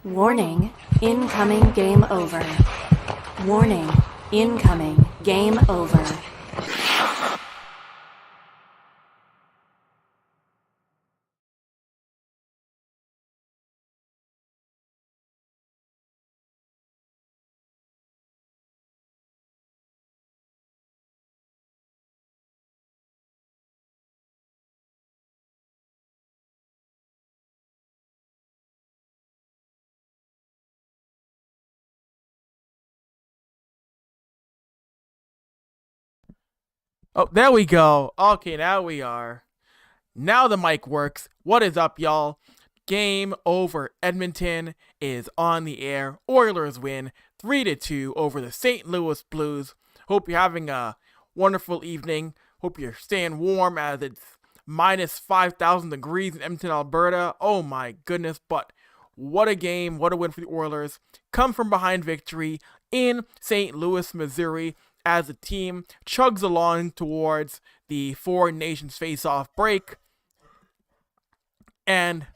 Warning, incoming game over. Warning, incoming game over. Oh, there we go. Okay, now we are. Now the mic works. What is up, y'all? Game Over Edmonton is on the air. Oilers win 3-2 over the St. Louis Blues. Hope you're having a wonderful evening. Hope you're staying warm as it's minus 5,000 degrees in Edmonton, Alberta. Oh my goodness, but what a game. What a win for the Oilers. Come from behind victory in St. Louis, Missouri, as the team chugs along towards the Four Nations face-off break. And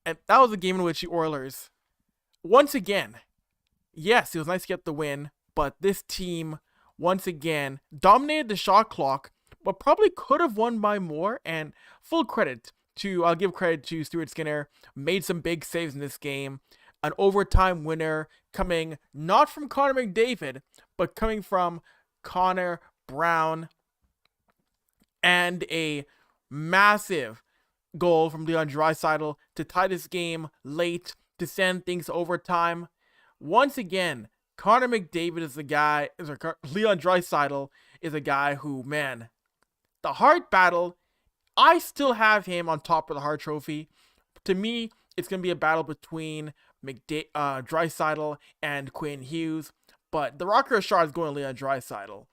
that was a game in which the Oilers, once again, yes, it was nice to get the win, but this team, once again, dominated the shot clock, but probably could have won by more. And I'll give credit to Stuart Skinner, made some big saves in this game. An overtime winner coming not from Connor McDavid, but coming from Connor Brown. And a massive goal from Leon Draisaitl to tie this game late to send things to overtime. Once again, Connor McDavid is the guy, Leon Draisaitl is a guy who, man, the Hart battle, I still have him on top of the Hart Trophy. To me, it's going to be a battle between Draisaitl and Quinn Hughes, but the rocker shot is going to Leon Draisaitl.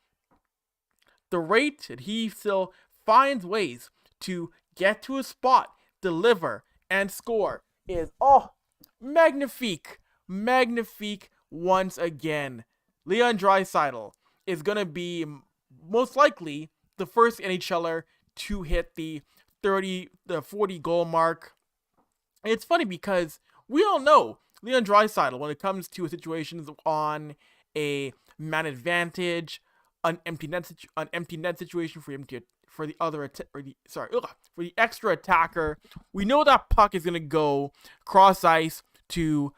The rate that he still finds ways to get to a spot, deliver, and score is, magnifique once again. Leon Draisaitl is going to be most likely the first NHLer to hit the 40 goal mark. And it's funny because we all know Leon Draisaitl, when it comes to situations on a man advantage, an empty net situation for the extra attacker, we know that puck is gonna go cross ice to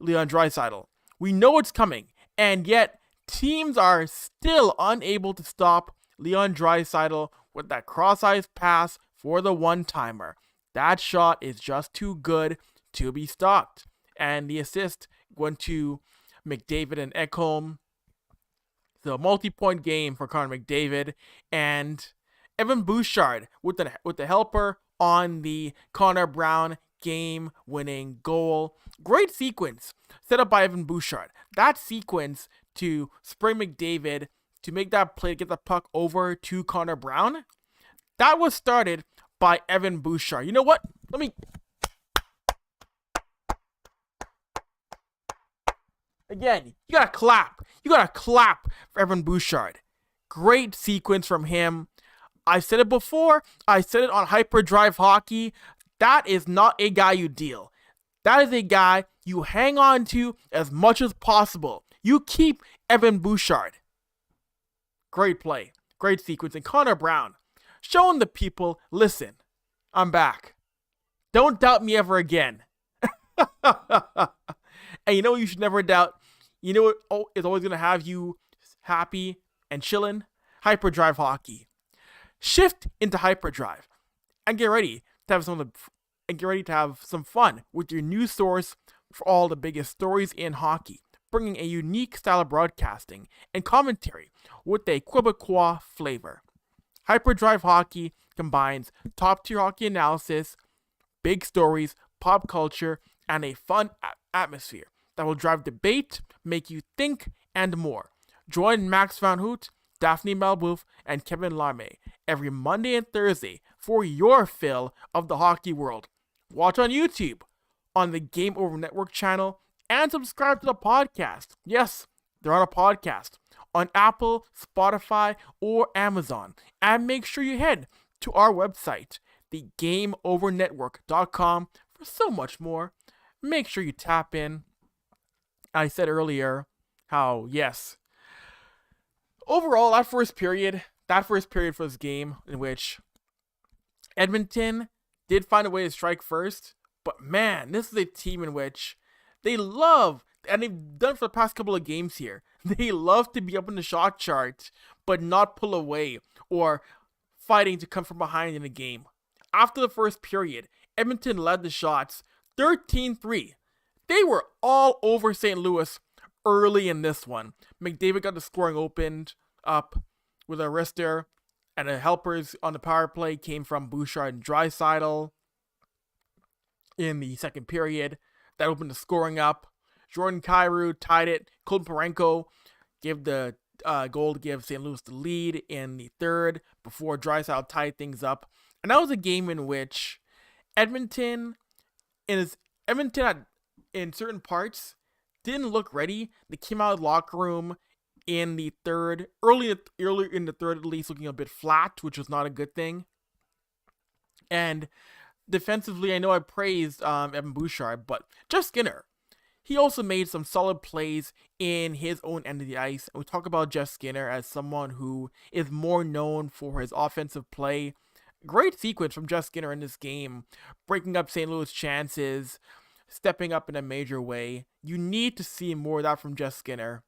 Leon Draisaitl. We know it's coming, and yet teams are still unable to stop Leon Draisaitl with that cross ice pass for the one-timer. That shot is just too good to be stopped. And the assist went to McDavid and Ekholm. The multi-point game for Connor McDavid, and Evan Bouchard with the helper on the Connor Brown game-winning goal. Great sequence set up by Evan Bouchard. That sequence to spring McDavid to make that play to get the puck over to Connor Brown, that was started by Evan Bouchard. You know what? Again, you gotta clap. You gotta clap for Evan Bouchard. Great sequence from him. I said it before. I said it on Hyperdrive Hockey. That is not a guy you deal. That is a guy you hang on to as much as possible. You keep Evan Bouchard. Great play. Great sequence. And Connor Brown, showing the people, listen, I'm back. Don't doubt me ever again. And you know what you should never doubt? You know what is always going to have you happy and chilling? Hyperdrive Hockey. Shift into Hyperdrive and get ready to have some fun with your news source for all the biggest stories in hockey, bringing a unique style of broadcasting and commentary with a Quebecois flavor. Hyperdrive Hockey combines top-tier hockey analysis, big stories, pop culture, and a fun atmosphere that will drive debate, make you think, and more. Join Max Van Hoot, Daphne Malbouf, and Kevin Lame every Monday and Thursday for your fill of the hockey world. Watch on YouTube, on the Game Over Network channel, and subscribe to the podcast. Yes, they're on a podcast on Apple, Spotify, or Amazon. And make sure you head to our website, thegameovernetwork.com, for for so much more. Make sure you tap in. I said earlier how, yes, overall, that first period for this game, in which Edmonton did find a way to strike first, but man, this is a team in which they love, and they've done it for the past couple of games here, they love to be up in the shot chart, but not pull away, or fighting to come from behind in a game. After the first period, Edmonton led the shots 13-3. They were all over St. Louis early in this one. McDavid got the scoring opened up with a wrister, and the helpers on the power play came from Bouchard and Draisaitl in the second period. That opened the scoring up. Jordan Kyrou tied it. Colton Parenko gave the goal to give St. Louis the lead in the third before Draisaitl tied things up. And that was a game in which Edmonton in certain parts didn't look ready. They came out of the locker room in the third, early in the third at least, looking a bit flat, which was not a good thing. And defensively, I know I praised Evan Bouchard, but Jeff Skinner, he also made some solid plays in his own end of the ice. And we talk about Jeff Skinner as someone who is more known for his offensive play. Great sequence from Jeff Skinner in this game, breaking up St. Louis chances, stepping up in a major way. You need to see more of that from Jeff Skinner.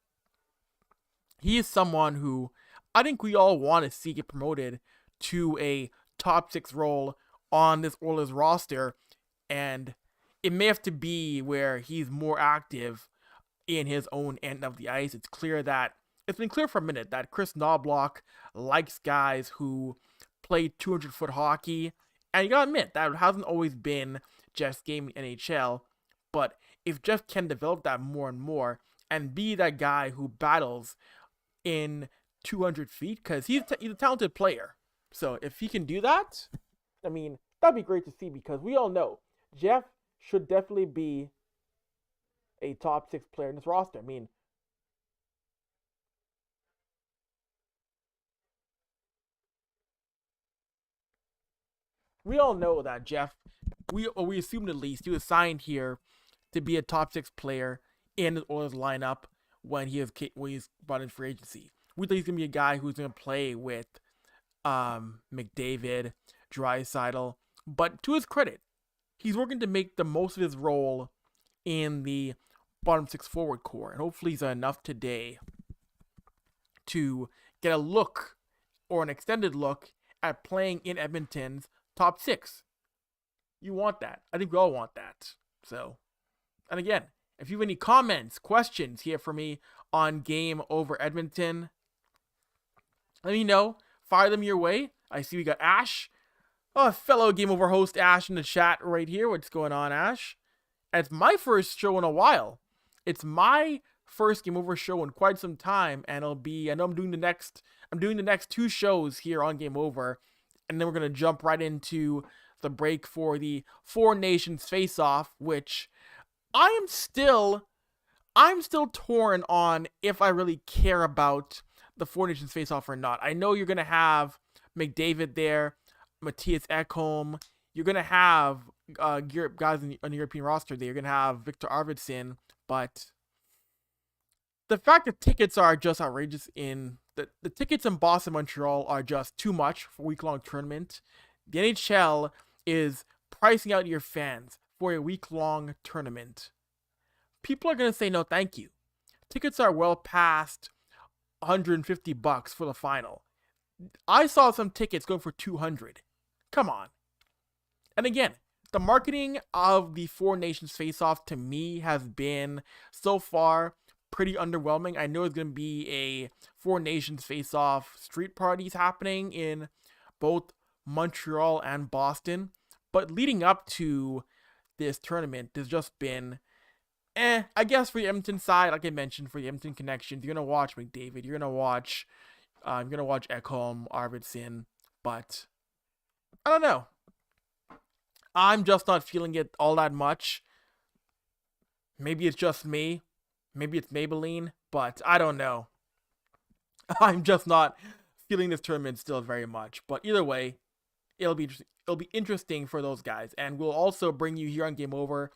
He is someone who I think we all want to see get promoted to a top 6 role on this Oilers roster, and it may have to be where he's more active in his own end of the ice. It's been clear for a minute that Kris Knoblauch likes guys who play 200-foot hockey, and you gotta admit that hasn't always been Jeff's game in NHL. But if Jeff can develop that more and more and be that guy who battles in 200 feet, because he's a talented player. So if he can do that, I mean, that'd be great to see, because we all know Jeff should definitely be a top 6 player in this roster. I mean, we all know that Jeff, we assumed at least, he was signed here to be a top 6 player in the Oilers lineup when he's brought in free agency. We think he's going to be a guy who's going to play with McDavid, Draisaitl. But to his credit, he's working to make the most of his role in the bottom 6 forward core. And hopefully he's enough today to get a look, or an extended look, at playing in Edmonton's top 6. You want that. I think we all want that. So, and again, if you have any comments, questions here for me on Game Over Edmonton, let me know. Fire them your way. I see we got Ash, fellow Game Over host Ash, in the chat right here. What's going on, Ash? And it's my first show in a while. It's my first Game Over show in quite some time, and I know I'm doing the next 2 shows here on Game Over, and then we're gonna jump right into the break for the Four Nations face-off, which I'm still torn on if I really care about the Four Nations face-off or not. I know you're going to have McDavid there, Matthias Ekholm. You're going to have guys on the European roster there. You're going to have Victor Arvidsson. But the fact that tickets are just outrageous the tickets in Boston, Montreal are just too much for a week-long tournament. The NHL is pricing out your fans for a week-long tournament. People are going to say no thank you. Tickets are well past $150 for the final. I saw some tickets going for $200. Come on. And again, the marketing of the Four Nations face-off to me has been so far pretty underwhelming. I know it's going to be a Four Nations face-off street parties happening in both Montreal and Boston, but leading up to this tournament, there's just been I guess for the Edmonton side, like I mentioned, for the Edmonton connections, you're gonna watch McDavid, you're gonna watch Ekholm, Arvidsson, but I don't know. I'm just not feeling it all that much. Maybe it's just me, maybe it's Maybelline, but I don't know. I'm just not feeling this tournament still very much. But either way, It'll be interesting for those guys, and we'll also bring you here on Game Over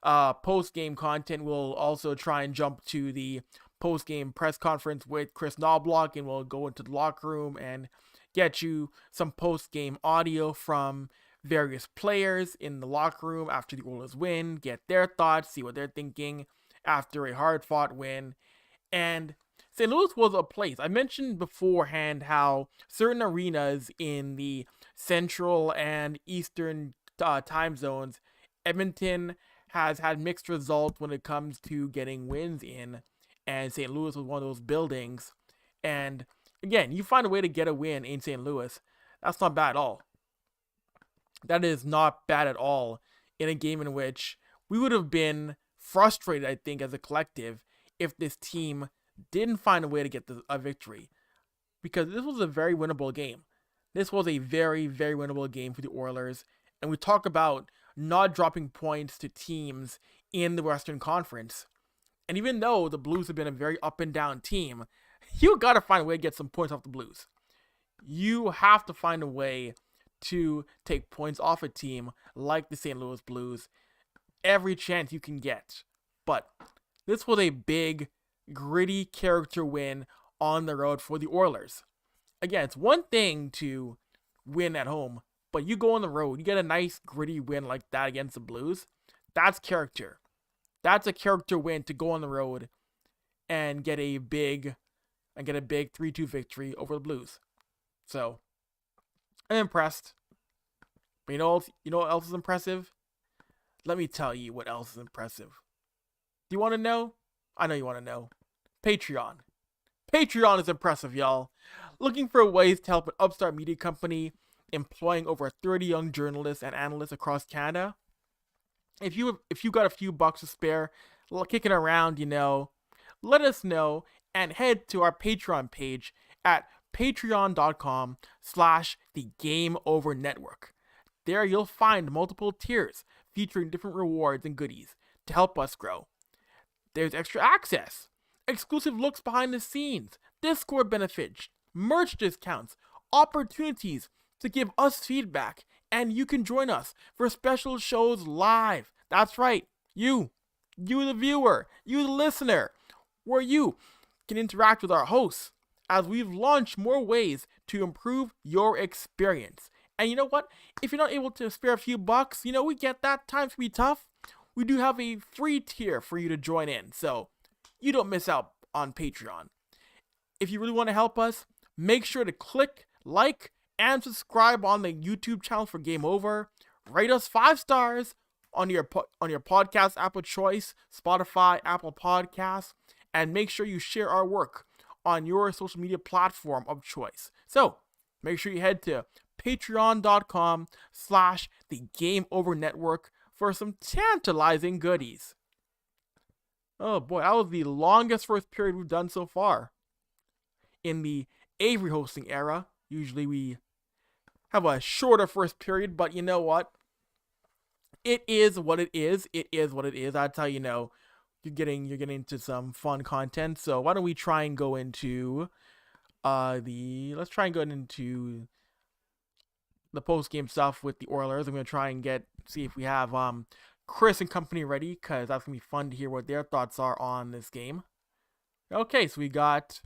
post-game content. We'll also try and jump to the post-game press conference with Kris Knoblauch, and we'll go into the locker room and get you some post-game audio from various players in the locker room after the Oilers win, get their thoughts, see what they're thinking after a hard-fought win. And St. Louis was a place. I mentioned beforehand how certain arenas in the Central and Eastern time zones, Edmonton has had mixed results when it comes to getting wins in, and St. Louis was one of those buildings. And again, you find a way to get a win in St. Louis, that's not bad at all. That is not bad at all in a game in which we would have been frustrated, I think, as a collective if this team didn't find a way to get a victory. Because this was a very winnable game. This was a very, very winnable game for the Oilers. And we talk about not dropping points to teams in the Western Conference. And even though the Blues have been a very up and down team, you got to find a way to get some points off the Blues. You have to find a way to take points off a team like the St. Louis Blues every chance you can get. But this was a big, gritty character win on the road for the Oilers. Again, it's one thing to win at home, but you go on the road, you get a nice gritty win like that against the Blues. That's character. That's a character win to go on the road and get a big 3-2 victory over the Blues. So, I'm impressed. But you know what else is impressive? Let me tell you what else is impressive. Do you want to know? I know you want to know. Patreon. Patreon is impressive, y'all. Looking for ways to help an upstart media company employing over 30 young journalists and analysts across Canada? If you got a few bucks to spare, kicking around, let us know and head to our Patreon page at patreon.com/the Game Over Network. There you'll find multiple tiers featuring different rewards and goodies to help us grow. There's extra access, exclusive looks behind the scenes, Discord benefits, merch discounts, opportunities to give us feedback, and you can join us for special shows live. That's right, you the viewer, you the listener, where you can interact with our hosts as we've launched more ways to improve your experience. And you know what? If you're not able to spare a few bucks, we get that. Times can be tough. We do have a free tier for you to join in, so you don't miss out on Patreon. If you really want to help us, make sure to click, like, and subscribe on the YouTube channel for Game Over. Rate us 5 stars on your podcast app of choice, Spotify, Apple Podcasts, and make sure you share our work on your social media platform of choice. So, make sure you head to patreon.com/the Game Over Network for some tantalizing goodies. Oh boy, that was the longest first period we've done so far. In the Avry hosting era, usually we have a shorter first period, but you know what? It is what it is. It is what it is. That's how you know you're getting into some fun content. So why don't we try and go into let's try and go into the post-game stuff with the Oilers. I'm going to try and see if we have Kris and company ready, because that's going to be fun to hear what their thoughts are on this game. Okay, so we got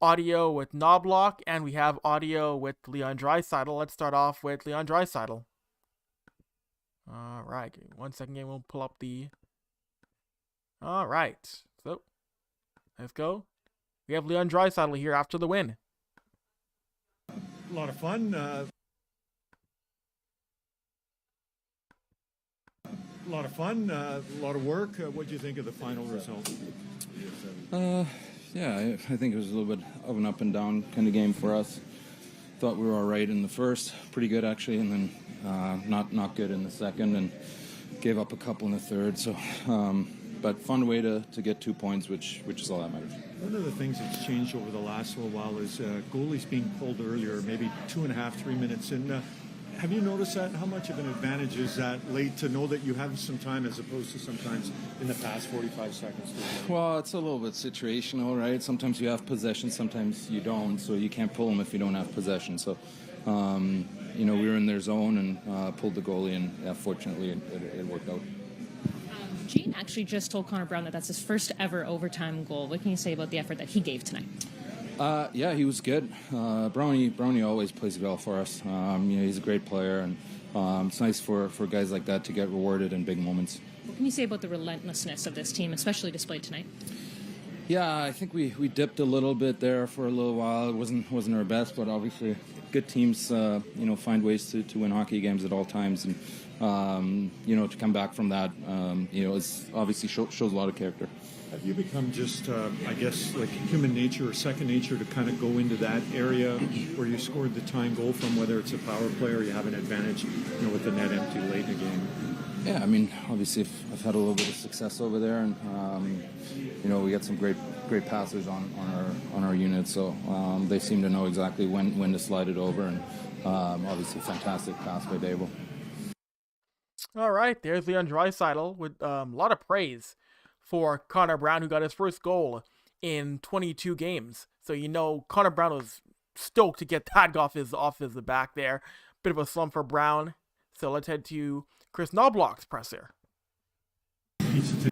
audio with Knoblauch, and we have audio with Leon Draisaitl. Let's start off with Leon Draisaitl. All right, 1 second, we'll pull up the... All right, so let's go. We have Leon Draisaitl here after the win. A lot of fun. A lot of fun, a lot of work. What do you think of the final result? Yeah, I think it was a little bit of an up and down kind of game for us. Thought we were all right in the first, pretty good actually, and then not good in the second, and gave up a couple in the third. So, but fun way to get 2 points, which is all that matters. One of the things that's changed over the last little while is goalies being pulled earlier, maybe 2.5, 3 minutes in. Have you noticed that? How much of an advantage is that late to know that you have some time as opposed to sometimes in the past 45 seconds? Well, it's a little bit situational, right? Sometimes you have possession, sometimes you don't, so you can't pull them if you don't have possession. So we were in their zone and pulled the goalie, and fortunately it worked out. Gene actually just told Connor Brown that that's his first ever overtime goal. What can you say about the effort that he gave tonight? Yeah, he was good. Brownie always plays well for us. He's a great player, and it's nice for guys like that to get rewarded in big moments. What can you say about the relentlessness of this team, especially displayed tonight? Yeah, I think we dipped a little bit there for a little while. It wasn't our best, but obviously good teams find ways to win hockey games at all times, and to come back from that is obviously shows a lot of character. Have you become just, I guess, like human nature or second nature to kind of go into that area where you scored the tying goal from, whether it's a power play or you have an advantage, with the net empty late in the game? Yeah, I mean, obviously I've had a little bit of success over there, and we got some great passers on our unit, so they seem to know exactly when to slide it over, and obviously fantastic pass by Dable. All right, there's Leon Draisaitl with a lot of praise for Connor Brown, who got his first goal in 22 games. So Connor Brown was stoked to get that off his back there. Bit of a slump for Brown. So let's head to Kris Knoblauch's presser. Pizza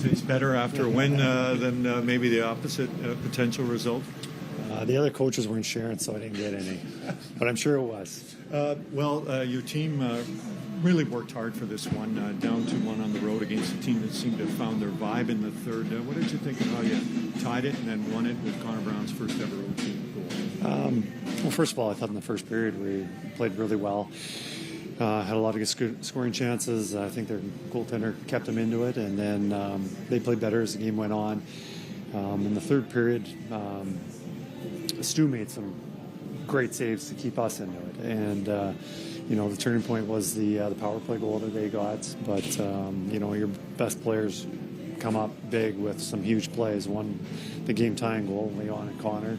tastes better after a win than maybe the opposite potential result. The other coaches weren't sharing, so I didn't get any. But I'm sure it was. Your team really worked hard for this one, down 2-1 on the road against a team that seemed to have found their vibe in the third. What did you think of how you tied it and then won it with Connor Brown's first ever OT goal? Well, first of all, I thought in the first period we played really well. Had a lot of good scoring chances. I think their goaltender kept them into it, and then they played better as the game went on. In the third period, Stu made some great saves to keep us into it, and the turning point was the power play goal that they got. But your best players come up big with some huge plays. One, the game tying goal, Leon and Connor,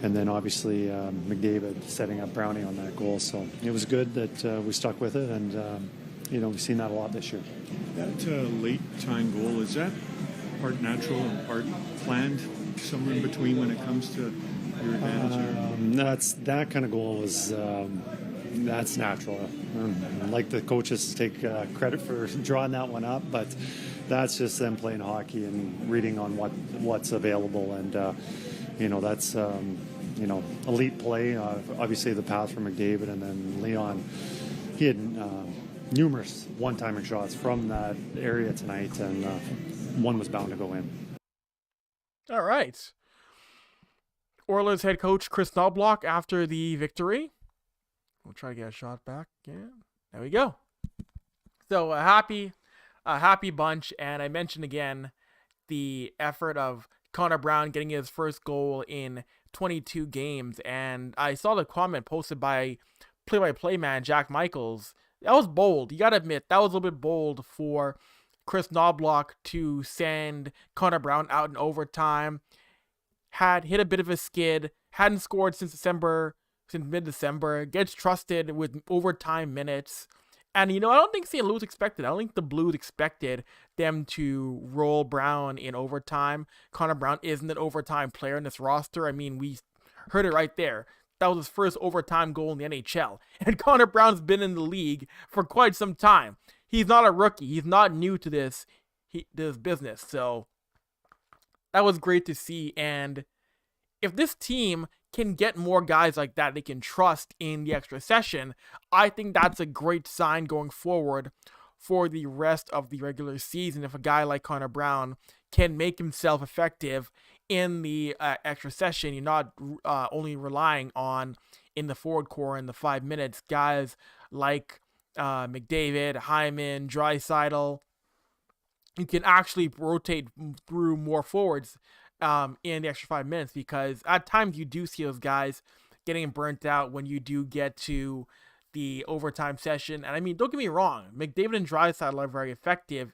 and then obviously McDavid setting up Brownie on that goal. So it was good that we stuck with it, and we've seen that a lot this year. That late tying goal, is that part natural and part planned, somewhere in between when it comes to your advantage? That kind of goal was that's natural. I'd like the coaches to take credit for drawing that one up, but that's just them playing hockey and reading on what's available, and that's elite play. Obviously the pass from McDavid, and then Leon, he had numerous one-timing shots from that area tonight, and one was bound to go in. All right. Oilers head coach Kris Knoblauch after the victory. We'll try to get a shot back. Yeah, there we go. So a happy bunch, and I mentioned again the effort of Connor Brown getting his first goal in 22 games, and I saw the comment posted by play-by-play man Jack Michaels. That was bold. You gotta admit, that was a little bit bold for Kris Knoblauch to send Connor Brown out in overtime. Had hit a bit of a skid, hadn't scored since mid-December, gets trusted with overtime minutes. And, I don't think St. Louis expected. I don't think the Blues expected them to roll Brown in overtime. Connor Brown isn't an overtime player in this roster. I mean, we heard it right there. That was his first overtime goal in the NHL. And Connor Brown's been in the league for quite some time. He's not a rookie. He's not new to this business. So that was great to see. And if this team can get more guys like that they can trust in the extra session, I think that's a great sign going forward for the rest of the regular season. If a guy like Connor Brown can make himself effective in the extra session, you're not only relying on, in the forward core in the 5 minutes, guys like McDavid, Hyman, Draisaitl. You can actually rotate through more forwards in the extra 5 minutes, because at times you do see those guys getting burnt out when you do get to the overtime session. And I mean, don't get me wrong, McDavid and Draisaitl are very effective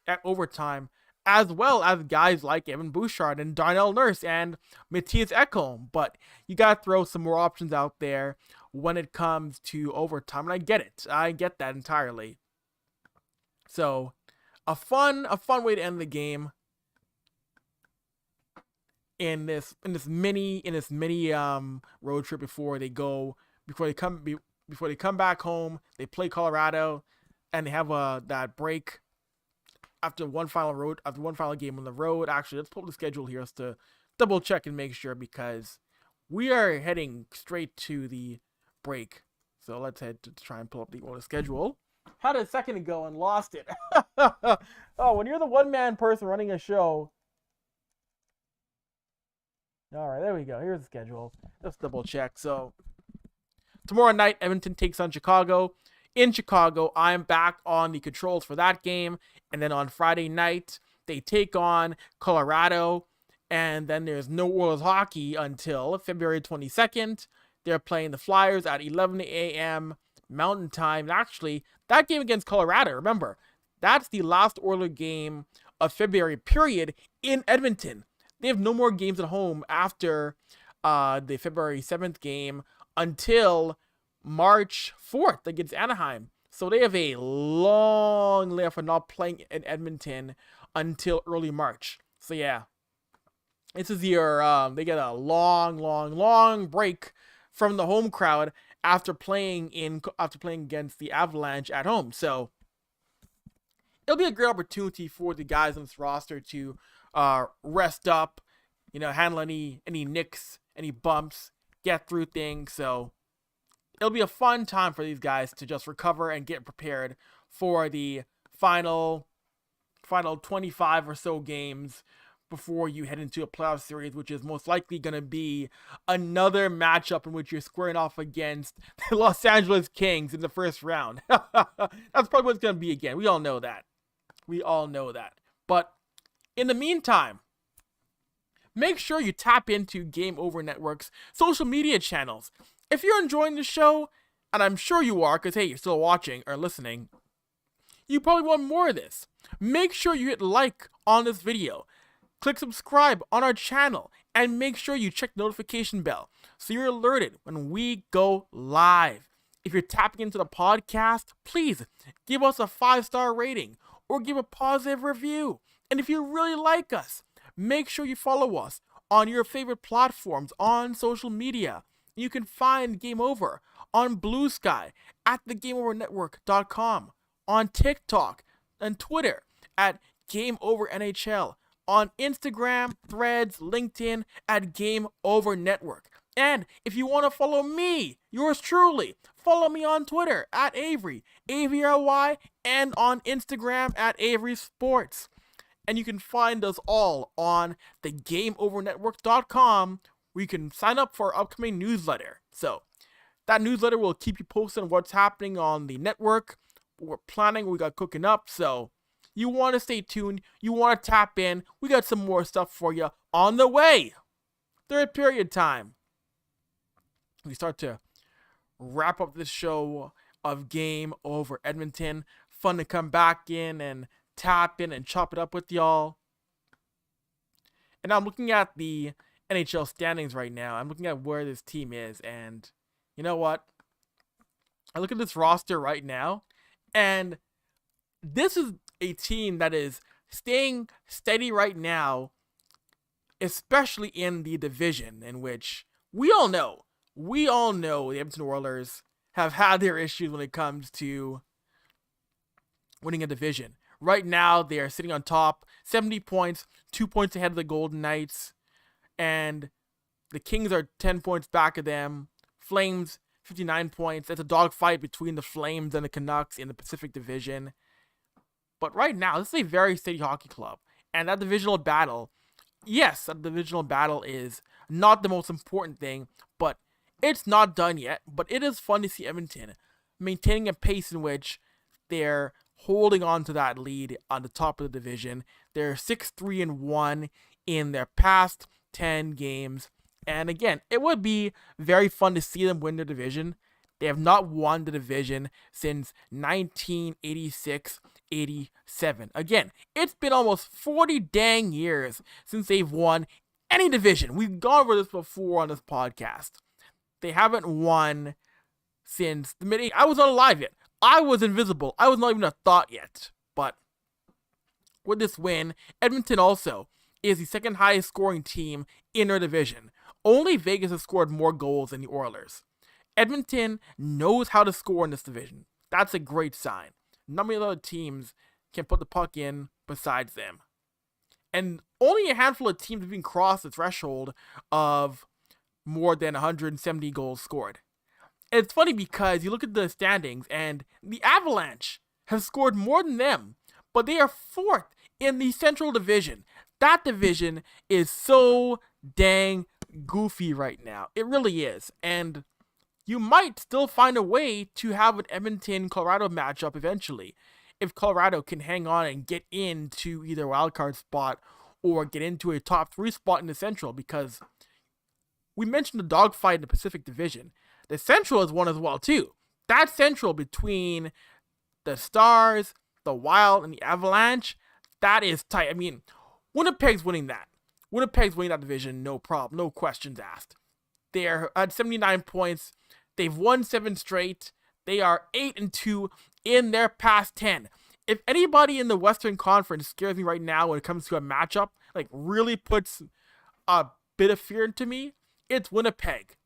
at overtime, as well as guys like Evan Bouchard and Darnell Nurse and Matthias Ekholm. But you got to throw some more options out there when it comes to overtime. And I get it. I get that entirely. So a fun way to end the game. in this mini road trip before they come back home. They play Colorado, and they have that break after one final game on the road. Actually, let's pull up the schedule here just to double check and make sure, because we are heading straight to the break. So let's head to try and pull up the schedule. Had it a second ago and lost it. Oh, when you're the one-man person running a show. All right, there we go. Here's the schedule. Let's double check. So tomorrow night, Edmonton takes on Chicago. In Chicago, I'm back on the controls for that game. And then on Friday night, they take on Colorado. And then there's no Oilers hockey until February 22nd. They're playing the Flyers at 11 a.m. Mountain Time. And actually, that game against Colorado, remember, that's the last Oilers game of February, period, in Edmonton. They have no more games at home after the February 7th game until March 4th against Anaheim. So they have a long layoff for not playing in Edmonton until early March. So yeah, this is they get a long break from the home crowd after playing against the Avalanche at home. So it'll be a great opportunity for the guys on this roster to rest up, handle any nicks, any bumps, get through things. So it'll be a fun time for these guys to just recover and get prepared for the final 25 or so games before you head into a playoff series, which is most likely going to be another matchup in which you're squaring off against the Los Angeles Kings in the first round. That's probably what it's going to be again. We all know that. But in the meantime, make sure you tap into Game Over Network's social media channels. If you're enjoying the show, and I'm sure you are, because hey, you're still watching or listening, you probably want more of this. Make sure you hit like on this video. Click subscribe on our channel, and make sure you check the notification bell so you're alerted when we go live. If you're tapping into the podcast, please give us a 5-star rating or give a positive review. And if you really like us, make sure you follow us on your favorite platforms on social media. You can find Game Over on Blue Sky at thegameovernetwork.com, on TikTok and Twitter at Game Over NHL, on Instagram, Threads, LinkedIn at Game Over Network. And if you want to follow me, yours truly, follow me on Twitter at Avry, AVRY, and on Instagram at Avry Sports. And you can find us all on thegameovernetwork.com, where you can sign up for our upcoming newsletter. So that newsletter will keep you posted on what's happening on the network, what we're planning, what we got cooking up. So you want to stay tuned. You want to tap in. We got some more stuff for you on the way. Third period time. We start to wrap up this show of Game Over Edmonton. Fun to come back in and tap in and chop it up with y'all. And I'm looking at the NHL standings right now. I'm looking at where this team is. And you know what? I look at this roster right now. And this is a team that is staying steady right now, especially in the division, in which we all know the Edmonton Oilers have had their issues when it comes to winning a division. Right now, they are sitting on top, 70 points, 2 points ahead of the Golden Knights, and the Kings are 10 points back of them. Flames, 59 points. It's a dogfight between the Flames and the Canucks in the Pacific Division. But right now, this is a very steady hockey club. And that divisional battle, yes, that divisional battle is not the most important thing, but it's not done yet. But it is fun to see Edmonton maintaining a pace in which they're holding on to that lead on the top of the division. They're 6-3-1 in their past 10 games. And again, it would be very fun to see them win the division. They have not won the division since 1986-87. Again, it's been almost 40 dang years since they've won any division. We've gone over this before on this podcast. They haven't won since the mid-80s. I was not alive yet. I was invisible. I was not even a thought yet. But with this win, Edmonton also is the second highest scoring team in their division. Only Vegas has scored more goals than the Oilers. Edmonton knows how to score in this division. That's a great sign. Not many other teams can put the puck in besides them. And only a handful of teams have even crossed the threshold of more than 170 goals scored. It's funny because you look at the standings and the Avalanche have scored more than them, but they are fourth in the Central Division. That division is so dang goofy right now. It really is. And you might still find a way to have an Edmonton-Colorado matchup eventually, if Colorado can hang on and get into either a wildcard spot or get into a top 3 spot in the Central, because we mentioned the dogfight in the Pacific Division. The Central is one as well, too. That Central between the Stars, the Wild, and the Avalanche, that is tight. I mean, Winnipeg's winning that. Winnipeg's winning that division, no problem, no questions asked. They're at 79 points. They've won 7 straight. They are 8-2 in their past 10. If anybody in the Western Conference scares me right now when it comes to a matchup, like really puts a bit of fear into me, it's Winnipeg.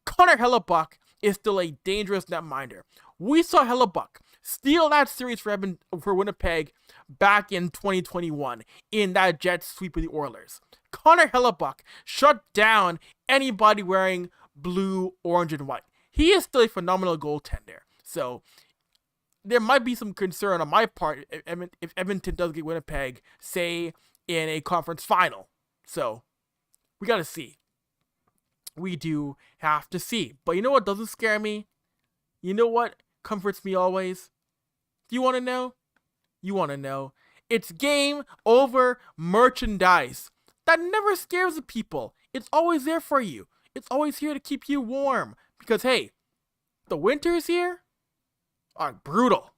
Connor Hellebuck is still a dangerous netminder. We saw Hellebuck steal that series for Winnipeg back in 2021 in that Jets sweep of the Oilers. Connor Hellebuck shut down anybody wearing blue, orange, and white. He is still a phenomenal goaltender. So there might be some concern on my part if Edmonton does get Winnipeg, say, in a conference final. So we got to see. We do have to see. But you know what doesn't scare me? You know what comforts me always? Do you want to know? You want to know. It's Game Over merchandise. That never scares the people. It's always there for you. It's always here to keep you warm. Because, hey, the winters here are brutal.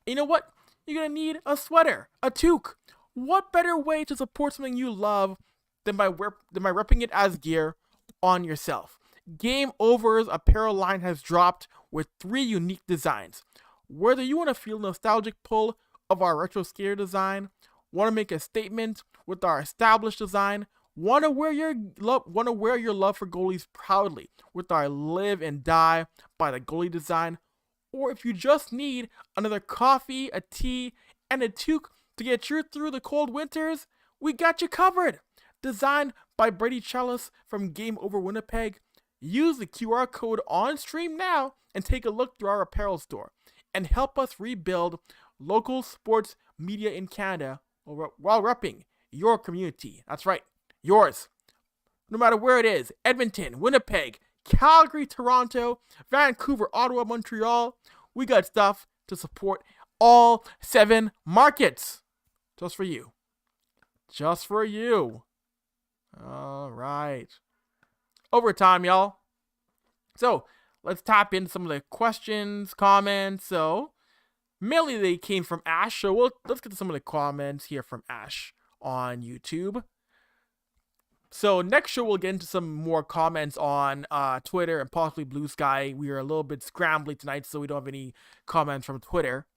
You know what? You're going to need a sweater, a toque. What better way to support something you love than by repping it as gear on yourself? Game Over's apparel line has dropped with 3 unique designs. Whether you want to feel nostalgic pull of our retro skater design, want to make a statement with our established design, want to wear your love for goalies proudly with our live and die by the goalie design, or if you just need another coffee, a tea, and a toque to get you through the cold winters, we got you covered. Designed by Brady Chalice from Game Over Winnipeg, use the QR code on stream now and take a look through our apparel store and help us rebuild local sports media in Canada while repping your community. That's right, yours. No matter where it is, Edmonton, Winnipeg, Calgary, Toronto, Vancouver, Ottawa, Montreal, we got stuff to support all 7 markets. Just for you. Just for you. All right. Overtime, y'all. So, let's tap into some of the questions, comments. So, mainly they came from Ash. So, let's get to some of the comments here from Ash on YouTube. So, next show we'll get into some more comments on Twitter and possibly Blue Sky. We are a little bit scrambly tonight, so we don't have any comments from Twitter.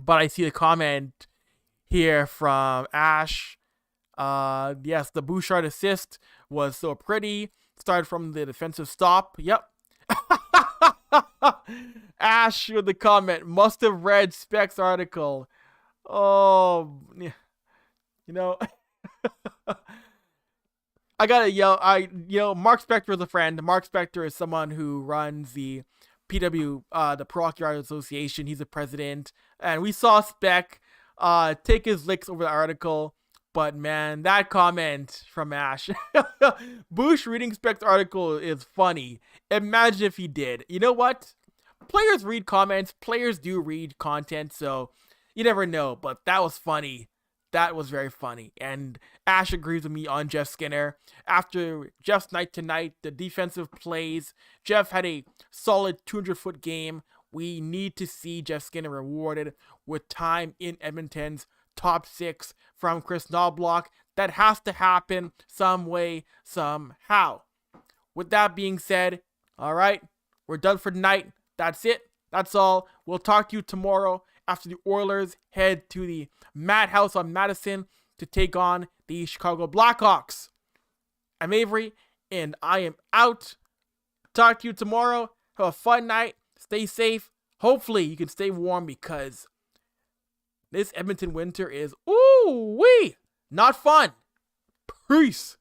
But I see the comment here from Ash. Yes, the Bouchard assist was so pretty. Started from the defensive stop. Yep. Ash with the comment. Must have read Speck's article. Oh, you know. I gotta yell. Mark Spector is a friend. Mark Spector is someone who runs the PW, the Pro Hockey Writers Association. He's the president, and we saw Speck take his licks over the article. But man, that comment from Ash, Bush reading Speck's article is funny. Imagine if he did. You know what? Players read comments. Players do read content, so you never know. But that was funny. That was very funny. And Ash agrees with me on Jeff Skinner. After Jeff's night tonight, the defensive plays, Jeff had a solid 200-foot game. We need to see Jeff Skinner rewarded with time in Edmonton's top 6 from Chris Knoblauch. That has to happen some way, somehow. With that being said, all right, we're done for tonight. That's it. That's all. We'll talk to you tomorrow after the Oilers head to the Madhouse on Madison to take on the Chicago Blackhawks. I'm Avery, and I am out. Talk to you tomorrow. Have a fun night. Stay safe. Hopefully you can stay warm because this Edmonton winter is, ooh-wee, not fun. Peace.